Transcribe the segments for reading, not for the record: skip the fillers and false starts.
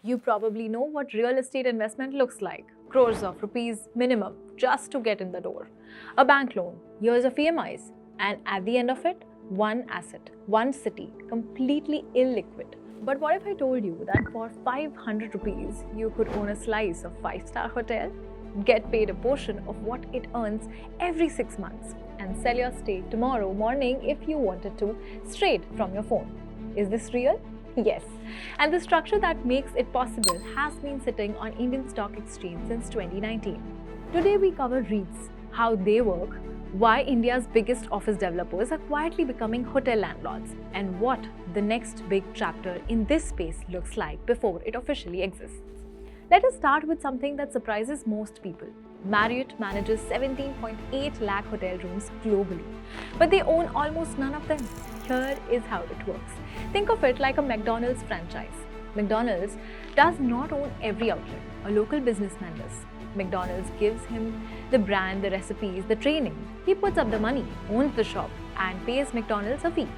You probably know what real estate investment looks like. Crores of rupees minimum just to get in the door. A bank loan, years of EMIs, and at the end of it, one asset, one city, completely illiquid. But what if I told you that for 500 rupees, you could own a slice of 5-star hotel, get paid a portion of what it earns every 6 months, and sell your stay tomorrow morning if you wanted to, straight from your phone? Is this real? Yes. And the structure that makes it possible has been sitting on Indian Stock Exchange since 2019. Today we cover REITs, how they work, why India's biggest office developers are quietly becoming hotel landlords, and what the next big chapter in this space looks like before it officially exists. Let us start with something that surprises most people. Marriott manages 17.8 lakh hotel rooms globally, but they own almost none of them. Here is how it works. Think of it like a McDonald's franchise. McDonald's does not own every outlet. A local businessman does. McDonald's gives him the brand, the recipes, the training. He puts up the money, owns the shop, and pays McDonald's a fee.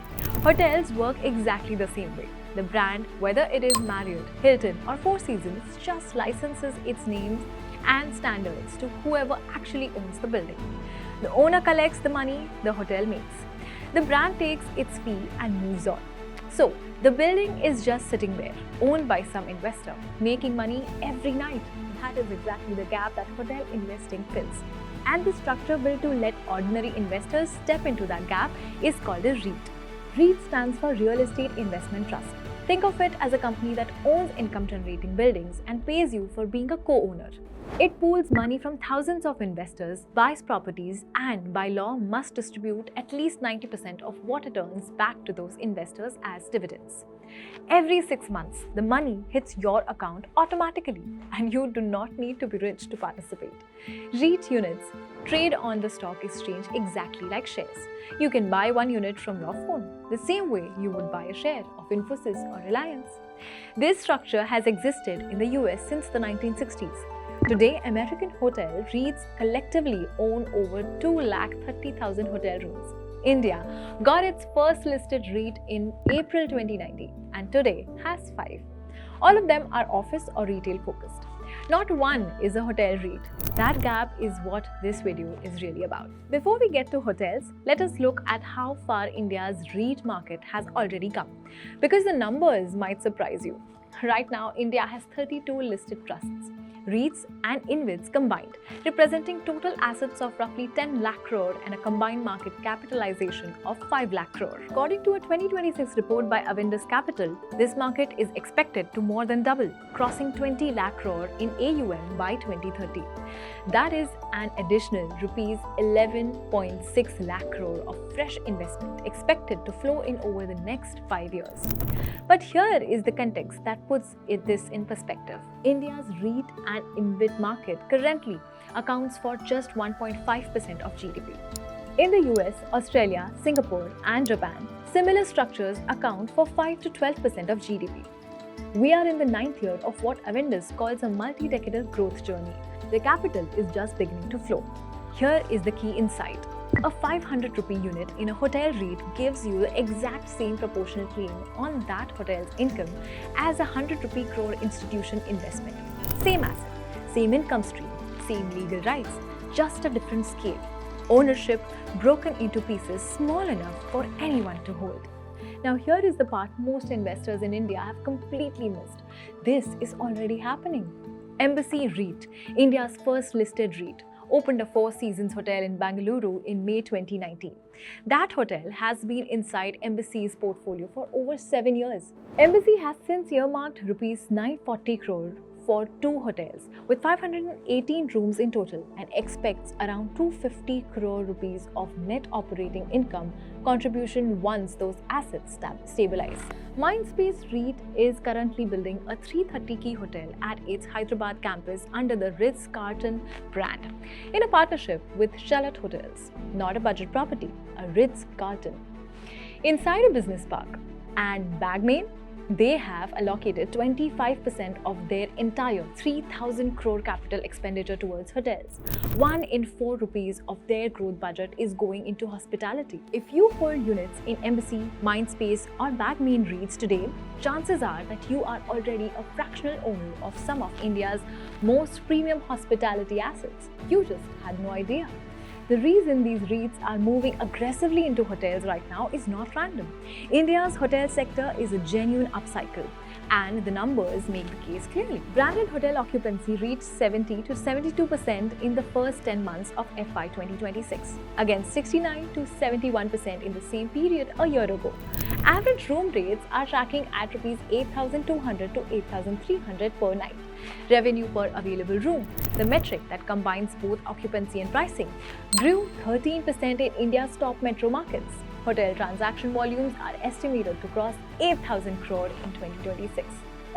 Hotels work exactly the same way. The brand, whether it is Marriott, Hilton, or Four Seasons, just licenses its names and standards to whoever actually owns the building. The owner collects the money the hotel makes. The brand takes its fee and moves on. So, the building is just sitting there, owned by some investor, making money every night. That is exactly the gap that hotel investing fills. And the structure built to let ordinary investors step into that gap is called a REIT. REIT stands for Real Estate Investment Trust. Think of it as a company that owns income-generating buildings and pays you for being a co-owner. It pools money from thousands of investors, buys properties, and by law must distribute at least 90% of what it earns back to those investors as dividends. Every 6 months, the money hits your account automatically, and you do not need to be rich to participate. REIT units trade on the stock exchange exactly like shares. You can buy one unit from your phone, the same way you would buy a share of Infosys or Reliance. This structure has existed in the US since the 1960s. Today, American hotel REITs collectively own over 230,000 hotel rooms. India got its first listed REIT in April 2019 and today has 5. All of them are office or retail focused. Not one is a hotel REIT. That gap is what this video is really about. Before we get to hotels, let us look at how far India's REIT market has already come, because the numbers might surprise you. Right now, India has 32 listed trusts, REITs and InvITs combined, representing total assets of roughly 10 lakh crore and a combined market capitalization of 5 lakh crore. According to a 2026 report by Avendus Capital, this market is expected to more than double, crossing 20 lakh crore in AUM by 2030. That is an additional rupees 11.6 lakh crore of fresh investment expected to flow in over the next 5 years. But here is the context that puts this in perspective. India's REIT and InvIT market currently accounts for just 1.5% of GDP. In the US, Australia, Singapore, and Japan, similar structures account for 5 to 12% of GDP. We are in the 9th year of what Avendus calls a multi-decadal growth journey. The capital is just beginning to flow. Here is the key insight. A 500 rupee unit in a hotel REIT gives you the exact same proportional claim on that hotel's income as a 100 rupee crore institution investment. Same asset, same income stream, same legal rights, just a different scale. Ownership broken into pieces small enough for anyone to hold. Now here is the part most investors in India have completely missed. This is already happening. Embassy REIT, India's first listed REIT, opened a Four Seasons hotel in Bengaluru in May 2019. That hotel has been inside Embassy's portfolio for over 7 years. Embassy has since earmarked rupees 940 crore for 2 hotels with 518 rooms in total and expects around 250 crore rupees of net operating income contribution once those assets stabilize. Mindspace REIT is currently building a 330-key hotel at its Hyderabad campus under the Ritz-Carlton brand in a partnership with Charlotte Hotels, not a budget property, a Ritz-Carlton, inside a business park. And Bagmain, They have allocated 25% of their entire 3,000 crore capital expenditure towards hotels. 1 in 4 rupees of their growth budget is going into hospitality. If you hold units in Embassy, Mindspace or Bagmain REITs today, chances are that you are already a fractional owner of some of India's most premium hospitality assets. You just had no idea. The reason these REITs are moving aggressively into hotels right now is not random. India's hotel sector is a genuine upcycle, and the numbers make the case clearly. Branded hotel occupancy reached 70 to 72% in the first 10 months of FY 2026, against 69 to 71% in the same period a year ago. Average room rates are tracking at Rs 8,200 to 8,300 per night. Revenue per available room, the metric that combines both occupancy and pricing, grew 13% in India's top metro markets. Hotel transaction volumes are estimated to cross 8,000 crore in 2026,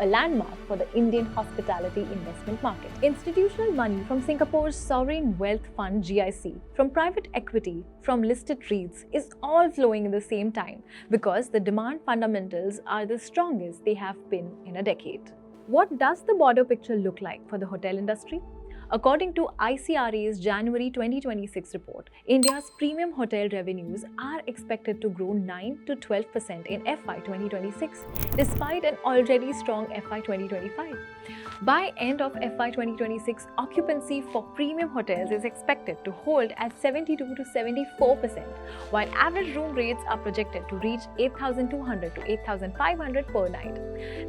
a landmark for the Indian hospitality investment market. Institutional money from Singapore's sovereign wealth fund GIC, from private equity, from listed REITs is all flowing at the same time because the demand fundamentals are the strongest they have been in a decade. What does the broader picture look like for the hotel industry? According to ICRA's January 2026 report, India's premium hotel revenues are expected to grow 9 to 12% in FY 2026, despite an already strong FY 2025. By end of FY 2026, occupancy for premium hotels is expected to hold at 72 to 74%, while average room rates are projected to reach 8,200 to 8,500 per night.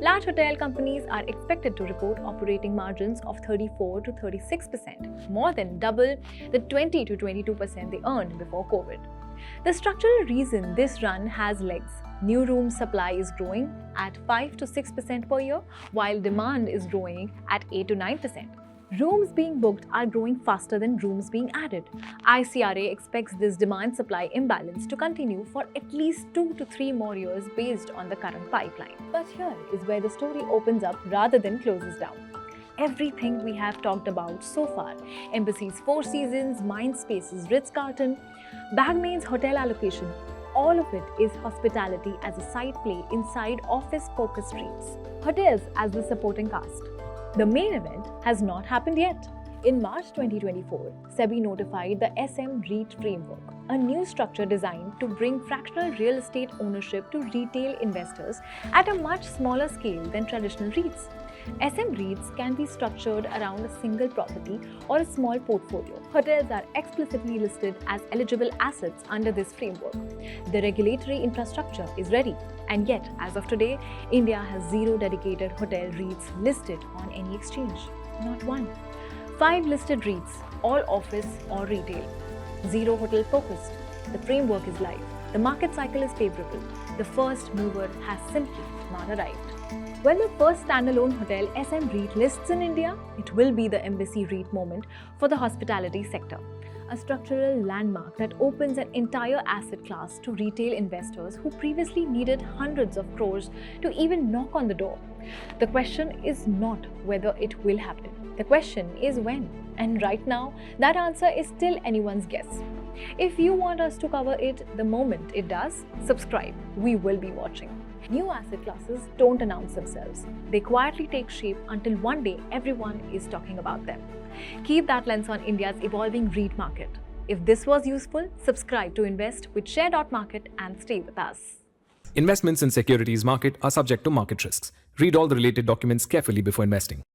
Large hotel companies are expected to report operating margins of 34 to 36%, more than double the 20 to 22% they earned before COVID. The structural reason this run has legs: new room supply is growing at 5 to 6% per year, while demand is growing at 8 to 9%. Rooms being booked are growing faster than rooms being added. ICRA expects this demand-supply imbalance to continue for at least 2 to 3 more years based on the current pipeline. But here is where the story opens up rather than closes down. Everything we have talked about so far, Embassy's Four Seasons, Mindspace's Ritz-Carlton, Bagmain's hotel allocation, all of it is hospitality as a side play inside office-focused REITs. Hotels as the supporting cast. The main event has not happened yet. In March 2024, SEBI notified the SM REIT framework, a new structure designed to bring fractional real estate ownership to retail investors at a much smaller scale than traditional REITs. SM REITs can be structured around a single property or a small portfolio. Hotels are explicitly listed as eligible assets under this framework. The regulatory infrastructure is ready, and yet, as of today, India has 0 dedicated hotel REITs listed on any exchange. Not one. 5 listed REITs, all office or retail. 0 hotel focused. The framework is live. The market cycle is favorable. The first mover has simply not arrived. When the first standalone hotel SM REIT lists in India, it will be the Embassy REIT moment for the hospitality sector. A structural landmark that opens an entire asset class to retail investors who previously needed hundreds of crores to even knock on the door. The question is not whether it will happen. The question is when. And right now, that answer is still anyone's guess. If you want us to cover it the moment it does, subscribe. We will be watching. New asset classes don't announce themselves. They quietly take shape until one day everyone is talking about them. Keep that lens on India's evolving REIT market. If this was useful, subscribe to Invest with Share.Market and stay with us. Investments in securities market are subject to market risks. Read all the related documents carefully before investing.